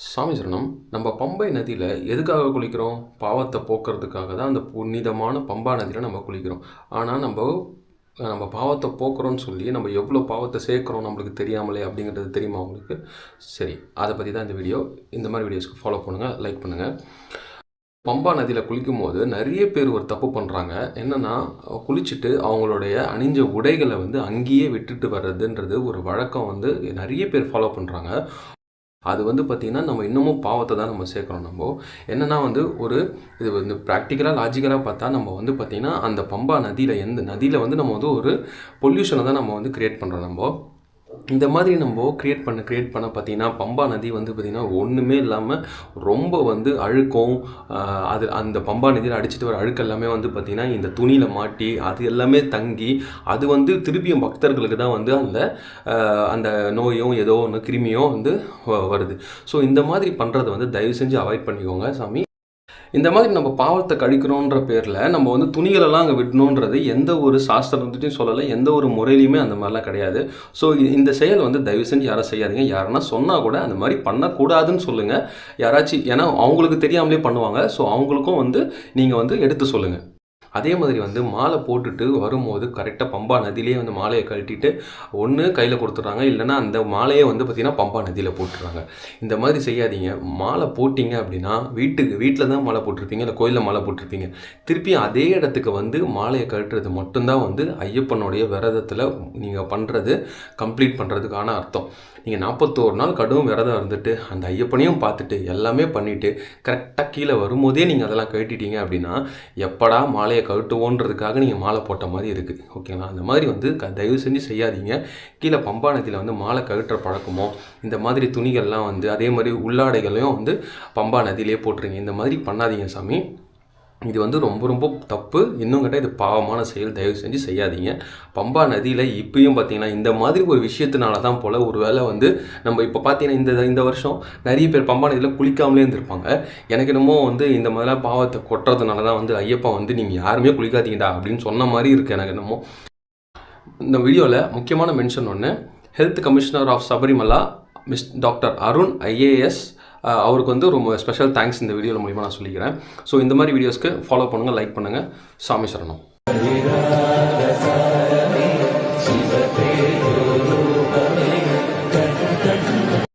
சாமி சரணம். நம்ம பம்பை நதியில் எதுக்காக குளிக்கிறோம்? பாவத்தை போக்குறதுக்காக தான் அந்த புனிதமான பம்பா நதியில் நம்ம குளிக்கிறோம். ஆனால் நம்ம பாவத்தை போக்குறோன்னு சொல்லி நம்ம எவ்வளோ பாவத்தை சேர்க்குறோம் நம்மளுக்கு தெரியாமலே அப்படிங்கிறது தெரியுமா உங்களுக்கு? சரி, அதை பற்றி தான் இந்த வீடியோ. இந்த மாதிரி வீடியோஸ்க்கு ஃபாலோ பண்ணுங்கள், லைக் பண்ணுங்கள். பம்பா நதியில் குளிக்கும் போது நிறைய பேர் ஒரு தப்பு பண்ணுறாங்க. என்னென்னா, குளிச்சுட்டு அவங்களுடைய அணிஞ்ச உடைகளை அங்கேயே விட்டுட்டு வர்றதுன்றது ஒரு வழக்கம் நிறைய பேர் ஃபாலோ பண்ணுறாங்க. அது பார்த்திங்கன்னா நம்ம இன்னமும் பாவத்தை தான் நம்ம சேர்க்குறோம். நம்ம என்னென்னா ஒரு இது ப்ராக்டிக்கலாக லாஜிக்கலாக பார்த்தா நம்ம பார்த்திங்கன்னா அந்த பம்பா நதியில் எந்த நதியில் நம்ம ஒரு பொல்யூஷனை தான் நம்ம க்ரியேட் பண்ணுறோம். நம்ம இந்த மாதிரி நம்ம க்ரியேட் பண்ண பார்த்திங்கன்னா பம்பா நதி பார்த்திங்கன்னா ஒன்றுமே இல்லாமல் ரொம்ப அழுக்கும். அது அந்த பம்பா நதியில் அடிச்சுட்டு வர அழுக்கு எல்லாமே பார்த்திங்கன்னா இந்த துணியில் மாட்டி அது எல்லாமே தங்கி அது திருப்பியும் பக்தர்களுக்கு தான் அந்த அந்த நோயும் ஏதோ ஒன்று கிருமியோ வருது. ஸோ இந்த மாதிரி பண்ணுறதை தயவு செஞ்சு அவாய்ட் பண்ணிக்கோங்க சாமி. இந்த மாதிரி நம்ம பாவத்தை கழிக்கணுன்ற பேரில் நம்ம துணிகளெல்லாம் அங்கே விடணுன்றது எந்த ஒரு சாஸ்திரத்தையும் சொல்லலை, எந்த ஒரு முறையிலையுமே அந்த மாதிரிலாம் கிடையாது. ஸோ இந்த செயல் தயவு செஞ்சு யாரும் செய்யாதீங்க. யாருன்னா சொன்னால் கூட அந்த மாதிரி பண்ணக்கூடாதுன்னு சொல்லுங்கள் யாராச்சும். ஏன்னா அவங்களுக்கு தெரியாமலே பண்ணுவாங்க. ஸோ அவங்களுக்கும் நீங்கள் எடுத்து சொல்லுங்கள். அதே மாதிரி மாலை போட்டுட்டு வரும்போது கரெக்டாக பம்பா நதியிலே மாலையை கழட்டிட்டு ஒன்று கையில் கொடுத்துட்றாங்க, இல்லைனா அந்த மாலையை பார்த்திங்கன்னா பம்பா நதியில் போட்டுடுறாங்க. இந்த மாதிரி செய்யாதீங்க. மாலை போட்டிங்க அப்படின்னா வீட்டில் தான் மாலை போட்டிருப்பீங்க, இல்லை கோயிலில் மாலை போட்டிருப்பீங்க. திருப்பி அதே இடத்துக்கு மாலையை கழட்டுறது மட்டும்தான் ஐயப்பனுடைய விரதத்தில் நீங்கள் பண்ணுறது கம்ப்ளீட் பண்ணுறதுக்கான அர்த்தம். நீங்கள் 41 நாள் கடும் விரதம் இருந்துட்டு அந்த ஐயப்பனையும் பார்த்துட்டு எல்லாமே பண்ணிவிட்டு கரெக்டாக கீழே வரும்போதே நீங்கள் அதெல்லாம் கழட்டிட்டீங்க அப்படின்னா எப்படா மாலையை கழட்டுவோன்றதுக்காக நீங்கள் மாலை போட்ட மாதிரி இருக்குது. ஓகேங்களா? அந்த மாதிரி தயவு செஞ்சு செய்யாதீங்க. கீழே பம்பா நதியில் மாலை கழட்டுற பழக்கமோ இந்த மாதிரி துணிகள்லாம் அதே மாதிரி உள்ளாடைகளையும் பம்பா நதியிலே போட்டுருங்க. இந்த மாதிரி பண்ணாதீங்க சாமி. இது ரொம்ப ரொம்ப தப்பு. இன்னும் கேட்டால் இது பாவமான செயல். தயவு செஞ்சு செய்யாதீங்க. பம்பா நதியில் இப்பயும் பார்த்தீங்கன்னா இந்த மாதிரி ஒரு விஷயத்தினால தான் போல் ஒரு வேளை நம்ம இப்போ பார்த்தீங்கன்னா இந்த வருஷம் நிறைய பேர் பம்பா நதியில் குளிக்காமலே இருந்திருப்பாங்க. எனக்கு என்னமோ இந்த மாதிரிலாம் பாவத்தை கொட்டுறதுனால தான் ஐயப்பா நீங்கள் யாருமே குளிக்காதீங்கடா அப்படின்னு சொன்ன மாதிரி இருக்குது எனக்கு என்னமோ. இந்த வீடியோவில் முக்கியமான மென்ஷன் ஒன்று, health commissioner of Sabarimala doctor Arun IAS அவருக்கு ரொம்ப ஸ்பெஷல் தேங்க்ஸ் இந்த வீடியோவில் மூலிமா நான் சொல்லிக்கிறேன். ஸோ இந்த மாதிரி வீடியோஸ்க்கு ஃபாலோ பண்ணுங்கள், லைக் பண்ணுங்கள். சாமி சரணம்.